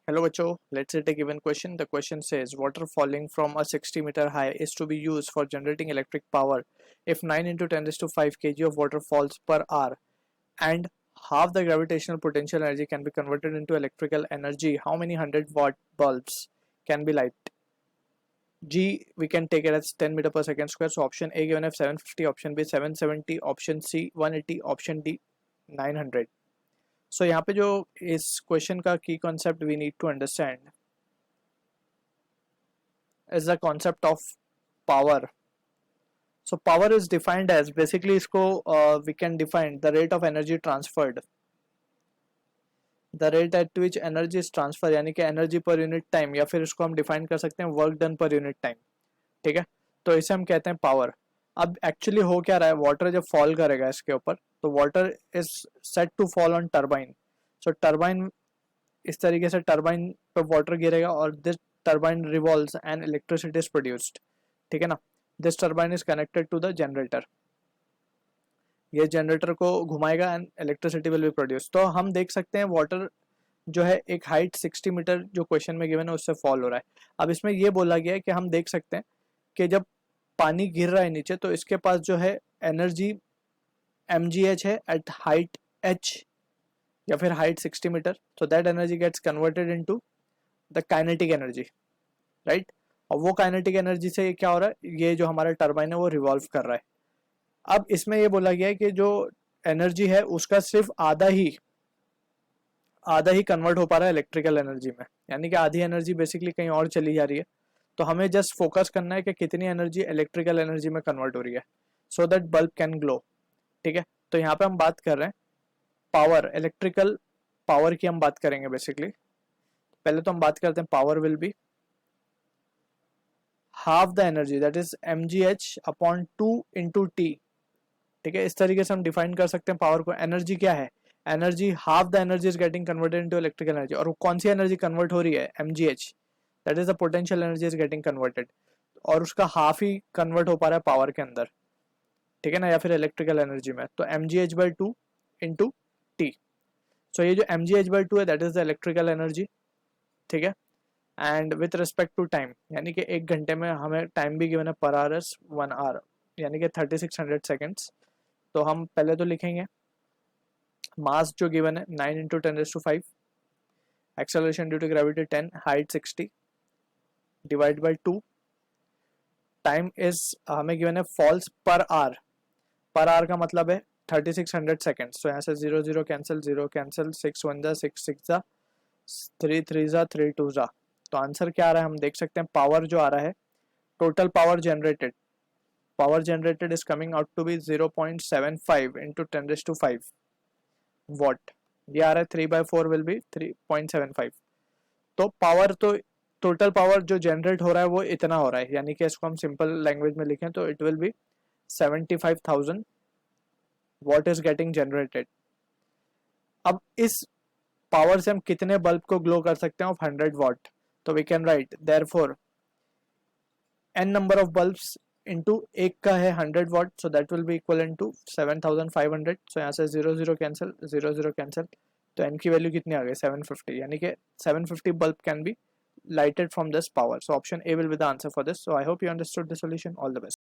Hello bachcho, let's take a given question. The question says water falling from a 60-meter high is to be used for generating electric power if 9 into 10 raised to 5 kg of water falls per hour and half the gravitational potential energy can be converted into electrical energy. How many 100-watt bulbs can be light? G, we can take it as 10 meter per second square. So option A given F 750, option B 770, option C 180, option D 900. So यहाँ पे जो इस question का की concept we need to understand is the concept of power. So power is defined as basically इसको we can define the rate of energy transferred, the rate at which energy is transfer, यानी कि energy per unit time, या फिर इसको हम define कर सकते हैं work done per unit time. ठीक है, तो इसे हम कहते हैं पावर. अब एक्चुअली हो क्या रहा है, वाटर जब फॉल करेगा इसके ऊपर तो water is set to fall on turbine. So turbine, इस तरीके से टर्बाइन पे वाटर गिरेगा और this turbine revolves and electricity is produced. ठीक है ना, this turbine is connected to the generator. ये जनरेटर को घुमाएगा and electricity will be produce. तो हम देख सकते हैं वाटर जो है एक हाइट 60 मीटर जो क्वेश्चन में गिवन है उससे फॉल हो रहा है. अब इसमें ये बोला गया है कि हम देख सकते हैं कि जब पानी गिर रहा है नीचे तो इसके पास जो है एनर्जी mgh है एट हाइट h या फिर height 60 metre. So that energy gets converted into the kinetic energy, right. और वो काइनेटिक एनर्जी से क्या हो रहा है, ये जो हमारा टर्बाइन है वो रिवॉल्व कर रहा है. अब इसमें ये बोला गया है कि जो एनर्जी है उसका सिर्फ आधा ही कन्वर्ट हो पा रहा है इलेक्ट्रिकल एनर्जी में, यानी कि आधी एनर्जी बेसिकली कहीं और चली जा रही है. तो हमें जस्ट फोकस करना है कि कितनी एनर्जी इलेक्ट्रिकल एनर्जी में कन्वर्ट हो रही है so that bulb can glow. ठीक है, तो यहाँ पे हम बात कर रहे हैं पावर, इलेक्ट्रिकल पावर की हम बात करेंगे बेसिकली. पहले तो हम बात करते हैं power will be half the energy that is mgh upon 2 into T. ठीक है, इस तरीके से हम डिफाइन कर सकते हैं पावर को. एनर्जी क्या है, energy half the energy is getting converted into electrical energy. और कौन सी एनर्जी कन्वर्ट हो रही है, mgh, that is the potential energy is getting converted, और उसका हाफ ही कन्वर्ट हो पा रहा है पावर के अंदर. ठीक है ना, या फिर इलेक्ट्रिकल एनर्जी में. तो mgh by 2 into T. So ये जो mgh बाई 2 है that is the electrical energy. ठीक है, and with respect to time, यानी कि एक घंटे में हमें टाइम भी गिवन है पर आवर इज 1 आवर, यानी कि 3600 सेकेंड्स. तो हम पहले तो लिखेंगे मास जो गिवन है 9 into 10⁵, acceleration due to gravity 10, height 60 divide by 2. Time is हमें गिवन है falls per hour. Per hour का मतलब है 3600 सेकेंड्स. तो यहाँ से 0 0 कैंसिल, 0 कैंसिल, 6 1 जा 6 6 जा 3 3 जा 3 2 जा. तो आंसर क्या आ रहा है हम देख सकते हैं. पावर जो आ रहा है, total power generated is coming out to be 0.75 into 10⁵ watt. ये आ रहा है 3/4 विल बी 3.75. तो पावर, तो टोटल पावर जो जनरेट हो रहा है वो इतना हो रहा है, यानी कि इसको हम सिंपल लैंग्वेज में लिखें तो it will be 75,000 what is getting generated. अब इस पावर से हम कितने बल्ब को ग्लो कर सकते हैं ऑफ 100 वॉट. तो we can write therefore n number of bulbs into एक का है 100 watt, so that will be equal to 7500. सो यहाँ से 0 0 कैंसिल, 0 0 कैंसिल, तो n की वैल्यू कितनी आ गई 750, यानी कि 750 bulb can be lighted from this power. So option A will be the answer for this. So I hope you understood the solution. All the best.